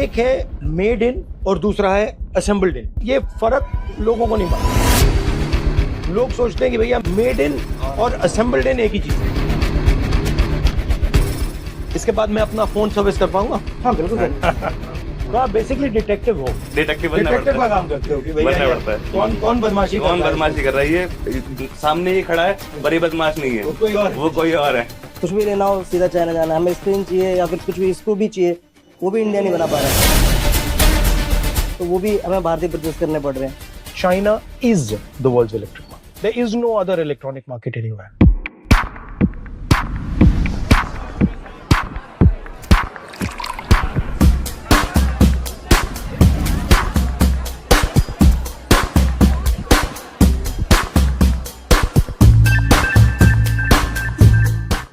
एक है made in और दूसरा है असेंबल्ड इन। ये फर्क लोगों को नहीं मालूम। लोग सोचते हैं कि भैया मेड इन और असेंबल्ड इन एक ही चीज है। इसके बाद मैं अपना फोन सर्विस कर पाऊंगा? हाँ बिल्कुल। तो आप बेसिकली डिटेक्टिव हो। डिटेक्टिव का काम करते हो कि भैया कौन बदमाशी कर रहा है, ये सामने ही खड़ा है पर ये बदमाश नहीं है, वो कोई और है। कुछ भी लेना हो सीधा चाइना जाना, हमें स्क्रीन चाहिए या फिर कुछ भी इसको भी चाहिए, वो भी इंडिया नहीं बना पा रहा है, तो वो भी हमें भारतीय परचेज करने पड़ रहे हैं। China is the world's electric market. There is no other electronic market anywhere.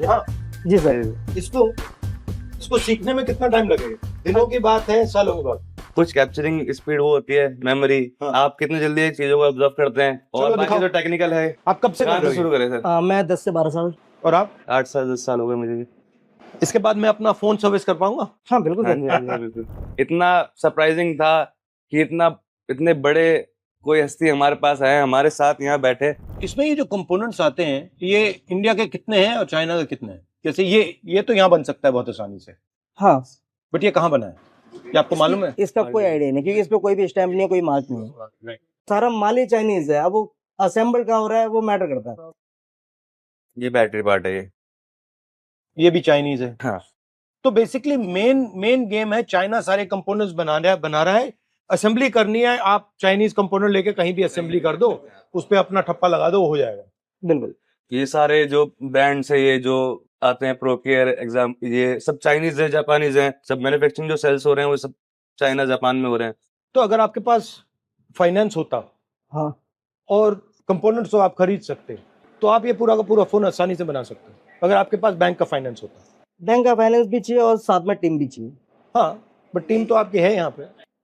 हाँ जी सर। इसको सीखने में कितना टाइम लगेगा? दिनों की बात है, सालों की बात? कुछ कैप्चरिंग स्पीड वो होती है, मेमोरी। हाँ। आप कितने जल्दी एक चीजों को ऑब्जर्व करते हैं, और बाकी दिखाओ। तो टेक्निकल है। आप कब से कहाँ कर रहे से हो? शुरू करें सर? मैं 10 से 12 साल। और आप? 8 साल 10 साल हो गए मुझे भी। इसके बाद मैं अपना फोन सर्विस कर पाऊंगा? हाँ बिल्कुल हाँ सर। जी, हाँ जी, बिल्कुल। इतना सरप्राइजिंग था कि इतने बड़े कोई हस्ती हमारे पास आए, हमारे साथ यहाँ बैठे। इसमें ये जो कंपोनेंट्स आते हैं, ये इंडिया के कितने हैं और चाइना के कितने हैं? जैसे ये तो यहाँ बन सकता है बहुत आसानी से, हाँ बट ये कहाँ बना है, ये आपको मालूम है? इसका कोई आइडिया नहीं, क्योंकि इस पे कोई भी स्टैम्प नहीं है, कोई मार्क नहीं है, सारा माल ही चाइनीज है। अब वो असेंबल कहाँ हो रहा है वो मैटर करता है। ये बैटरी पार्ट है ये भी चाइनीज है। हाँ। तो बेसिकली मेन गेम है, चाइना सारे कंपोनेंट्स बना रहा है, असेंबली करनी है। आप चाइनीज कंपोनेंट लेके कहीं भी असेंबली कर दो, उस पे अपना ठप्पा लगा दो, हो जाएगा। बिल्कुल। ये सारे जो ब्रांड्स है, ये जो आते हैं, प्रोकेयर एग्जाम, ये सब चाइनीज है, जापानीज है। सब मैन्युफैक्चरिंग जो सेल्स हो रहे हैं वो सब चाइना जापान में हो रहे हैं। तो अगर आपके पास फाइनेंस होता हाँ और कंपोनेंट्स तो आप खरीद सकते, तो आप ये पूरा का पूरा फोन आसानी से बना सकते अगर आपके पास बैंक का फाइनेंस होता। बैंक का फाइनेंस भी चाहिए और साथ में टीम भी चाहिए। हाँ, बट टीम तो आपकी है यहाँ पे,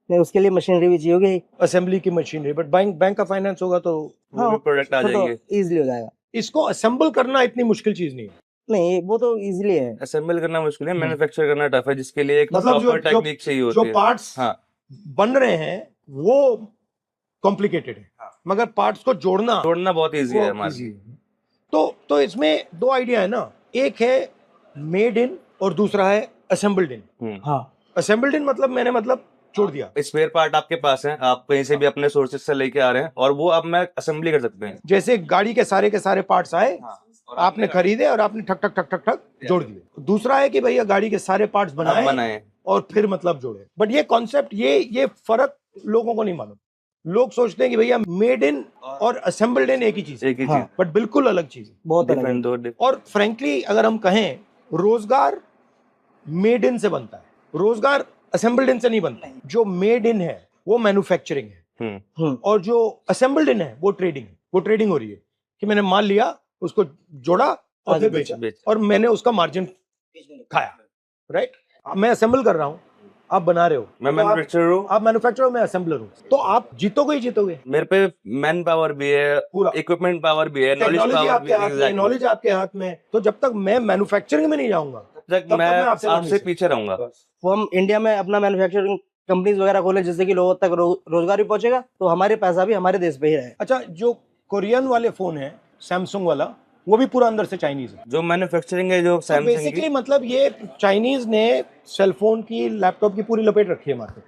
नहीं उसके लिए मशीनरी भी चाहिए होगी, असेंबली की मशीनरी। बट बैंक का फाइनेंस होगा तो वो भी प्रोडक्ट आ जाएंगे। इजीली हो जाएगा। इसको असेंबल करना इतनी मुश्किल चीज नहीं है। नहीं वो तो इजीली है। असेंबल करना मुश्किल है, मैन्युफैक्चर करना टफ है, जिसके लिए एक मतलब प्रॉपर टेक्निक चाहिए होती है। जो पार्ट्स हाँ बन रहे हैं वो कॉम्प्लिकेटेड है, मगर पार्ट्स को जोड़ना बहुत इजी है वो हमारे easy है। तो इसमें दो आइडिया है ना, एक है मेड इन और दूसरा है असेंबल्ड इन। हाँ असेंबल्ड इन मतलब जोड़ दिया। स्पेयर पार्ट आपके पास है, आप कहीं से भी अपने सोर्सेज से लेके आ रहे हैं, और वो आप मैं असेंबली कर सकते हैं। जैसे गाड़ी के सारे पार्ट्स आए, आपने खरीदे और आपने ठक ठक ठक ठक ठक जोड़ दिए। दूसरा है कि भैया गाड़ी के सारे पार्ट्स बनाए और फिर मतलब जोड़े। बट ये कॉन्सेप्ट, ये फर्क लोगों को नहीं मालूम। लोग सोचते हैं कि भैया मेड इन और असेंबल्ड इन एक ही चीज है, हाँ। बट बिल्कुल अलग चीज है, बहुत अलग है। डिफरेंट। और फ्रेंकली अगर हम कहें, रोजगार मेड इन से बनता है, रोजगार असेंबल्ड इन से नहीं बनता। जो मेड इन है वो मैन्युफैक्चरिंग है, और जो असेंबल्ड इन है वो ट्रेडिंग है। वो ट्रेडिंग हो रही है कि मैंने माल लिया, उसको जोड़ा और फिर बेचा, और मैंने उसका मार्जिन खाया। राइट? मैं असेंबल कर रहा हूँ, आप बना रहे हो। मैं मैन्युफैक्चरर हूँ, आप मैन्युफैक्चरर, मैं असेंबलर हूँ। तो आप जीतोगे ही जीतोगे। मेरे पे मैन पावर भी है, पूरा इक्विपमेंट पावर भी है, नॉलेज टेक्नोलॉजी पावर आपके भी हाथ में, है। नॉलेज आपके हाथ में। तो जब तक मैं मैन्युफैक्चरिंग में नहीं जाऊंगा, तब तक मैं आपसे पीछे रहूंगा। वो हम इंडिया में अपना मैन्युफैक्चरिंग कंपनीज वगैरह खोले, जिससे कि लोगों तक रोजगार भी पहुंचेगा, तो हमारे पैसा भी हमारे देश पे ही रहे। अच्छा, जो कोरियन वाले फोन है, सैमसंग वाला, वो भी पूरा अंदर से चाइनीज है। जो मैन्युफैक्चरिंग है, जो सैमसंग बेसिकली की, मतलब ये चाइनीज ने सेलफोन की, लैपटॉप की पूरी लपेट रखी है मार्केट।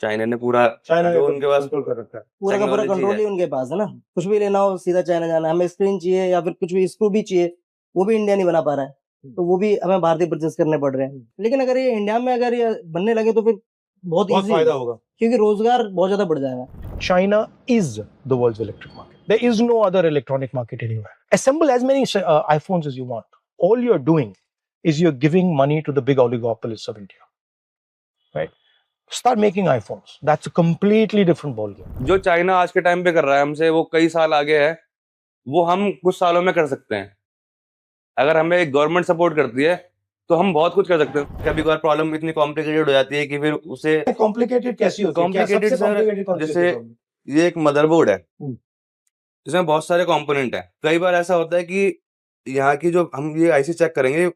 चाइना ने पूरा, चाइना जो उनके पास कंट्रोल कर रखा है। पूरा का पूरा technology कंट्रोल है। ही उनके पास है ना। कुछ भी लेना हो सीधा चाइना जाना, हमें स्क्रीन चाहिए या फिर कुछ भी स्क्रू भी चाहिए, वो भी इंडिया नहीं बना पा रहा है, तो वो भी हमें भारतीय परचेज करने पड़ रहे हैं। लेकिन अगर ये इंडिया में अगर ये बनने लगे तो फिर बहुत बहुत इजी फायदा होगा, क्योंकि रोजगार बहुत ज्यादा बढ़ जाएगा। China is the world's electric market. There is no other electronic market anywhere. Assemble as many iPhones as you want. All you're doing is you're giving money to the big oligopolists of India. Right? Start making iPhones. That's a completely different ballgame. जो China आज के time पे कर रहा है हमसे, वो कई साल आगे है, वो हम कुछ सालों में कर सकते हैं। अगर हमें गवर्नमेंट सपोर्ट करती है तो हम बहुत कुछ कर सकते हैं। कभी कभार प्रॉब्लम इतनी कॉम्प्लिकेटेड हो जाती है कि फिर उसे कॉम्प्लिकेटेड कैसी होती है? कॉम्प्लिकेटेड सर, जैसे ये एक मदरबोर्ड है, जिसमें बहुत सारे कंपोनेंट हैं। कई बार ऐसा होता है कि यहाँ की जो हम ये आईसी चेक करेंगे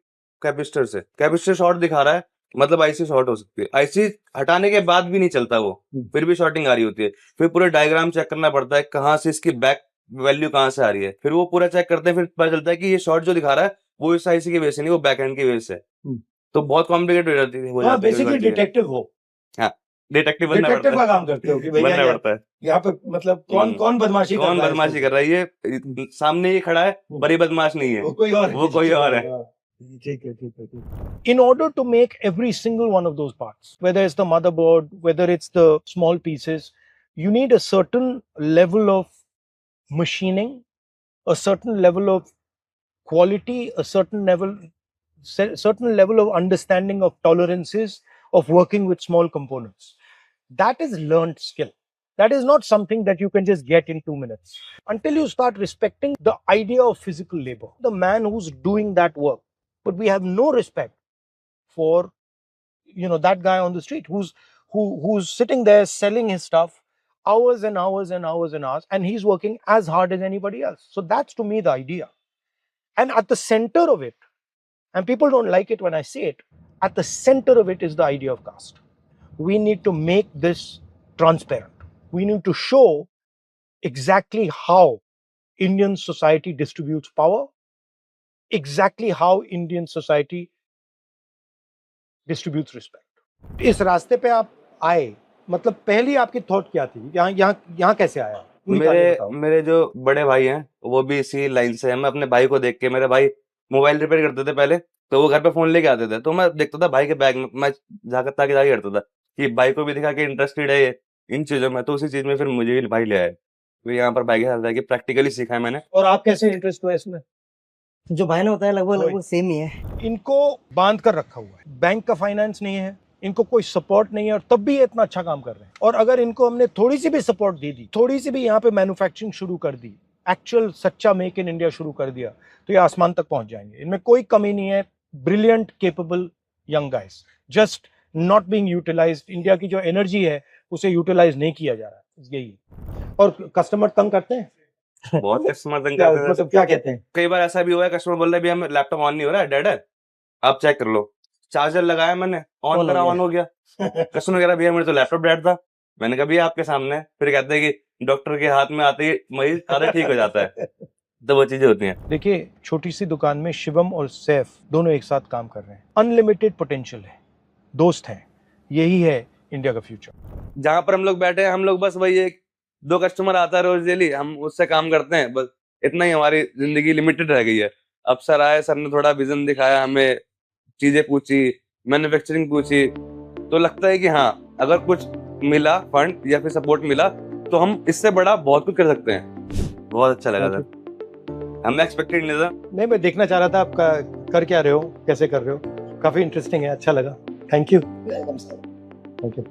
कैपेसिटर से, कैपेसिटर शॉर्ट दिखा रहा है, मतलब आईसी शॉर्ट हो सकती है, आईसी हटाने के बाद भी नहीं चलता वो, फिर भी शॉर्टिंग आ रही होती है, फिर पूरे डायग्राम चेक करना पड़ता है कहाँ से इसकी बैक वैल्यू कहाँ से आ रही है, फिर वो पूरा चेक करते हैं, फिर पता चलता है कि ये शॉर्ट जो दिखा रहा है वो इस आईसी की वजह से नहीं, वो बैक एंड की वजह से। तो बहुत कॉम्प्लिकेटेड हो जाती है, हाँ, बेसिकली डिटेक्टिव हो, डिटेक्टिव बनना डिटेक्टिव पड़ता का है, काम करते हो कि भैया बनना पड़ता है, यहाँ पे मतलब कौन बदमाशी कौन कर रहा है बदमाशी कर रहा है, ये सामने ये खड़ा है पर ये बदमाश नहीं है, वो कोई और वो कोई और है। ठीक है, ठीक है, ठीक है. In order to make every single one of those parts, whether it's the motherboard, whether it's the small pieces, you need a certain level of machining, a certain level of quality, a certain level of understanding of tolerances of working with small components. That is learned skill. That is not something that you can just get in 2 minutes. Until you start respecting the idea of physical labor, the man who's doing that work. But we have no respect for, that guy on the street who's sitting there selling his stuff hours and hours and hours and hours, and he's working as hard as anybody else. So that's to me the idea. And at the center of it, and people don't like it when I say it, at the center of it is the idea of caste. We need to make this transparent. We need to show exactly how Indian society distributes power, exactly how Indian society distributes respect. इस रास्ते पे आप आए, मतलब पहली आपकी thought क्या थी? यहाँ कैसे आया? मेरे जो बड़े भाई हैं वो भी इसी लाइन से हैं। मैं अपने भाई को देख के, मेरे भाई मोबाइल रिपेयर करते थे पहले, तो वो घर पे फोन लेके आते थे, तो मैं देखता था भाई के बैग में, मैं जाकर करता था कि भाई को भी दिखा कि इंटरेस्टेड है ये इन चीजों में, तो उसी चीज में फिर मुझे भी भाई ले आए। तो यहाँ पर भाई के साथ कि प्रैक्टिकली सीखा है मैंने। और आप कैसे इंटरेस्ट हुआ इसमें? जो भाई ने बताया लगभग सेम ही है। इनको बांध कर रखा हुआ है, बैंक का फाइनेंस नहीं है, इनको कोई सपोर्ट नहीं है, और तब भी ये इतना अच्छा काम कर रहे हैं। और अगर इनको हमने थोड़ी सी भी सपोर्ट दे दी, थोड़ी सी भी यहाँ पे मैन्युफैक्चरिंग शुरू कर दी, एक्चुअल सच्चा मेक इन इंडिया शुरू कर दिया, तो ये आसमान तक पहुंच जाएंगे। इनमें कोई कमी नहीं है। Brilliant, capable young guys, just not being utilized. India की जो एनर्जी है उसे यूटिलाइज नहीं किया जा रहा है, यही। और कस्टमर तंग करते हैं, बहुत कस्टमर तंग करते हैं। मतलब क्या कहते हैं? कई बार ऐसा भी हुआ है, कस्टमर बोल रहा है भी हम लैपटॉप ऑन नहीं हो रहा है डैड, आप चेक कर लो। चार्जर लगाया मैंने, ऑन करा, ऑन हो गया। कस्टमर कह रहा भैया मेरे तो लैपटॉप डेड था। मैंने कहा भैया आपके सामने। फिर कहते हैं कि डॉक्टर के हाथ में आते ही मरीज आधा ठीक हो जाता है। तो वो चीजें होती हैं। देखिए, छोटी सी दुकान में शिवम और सैफ दोनों एक साथ काम कर रहे हैं। अनलिमिटेड पोटेंशियल है, दोस्त हैं, यही है इंडिया का फ्यूचर। जहाँ पर हम लोग बैठे हैं, हम लोग बस वही 1-2 कस्टमर आता है रोज डेली, हम उससे काम करते हैं, बस इतना ही हमारी जिंदगी लिमिटेड रह गई है। अब सर आए, सर ने थोड़ा विजन दिखाया, हमें चीजें पूछी, मैन्युफैक्चरिंग पूछी, तो लगता है कि हाँ, अगर कुछ मिला फंड या फिर सपोर्ट मिला तो हम इससे बड़ा बहुत कुछ कर सकते हैं। बहुत अच्छा लगा सर, हमें एक्सपेक्टेड नहीं था। नहीं, मैं देखना चाह रहा था आपका कर क्या रहे हो, कैसे कर रहे हो। काफी इंटरेस्टिंग है, अच्छा लगा। Thank you. Thank you.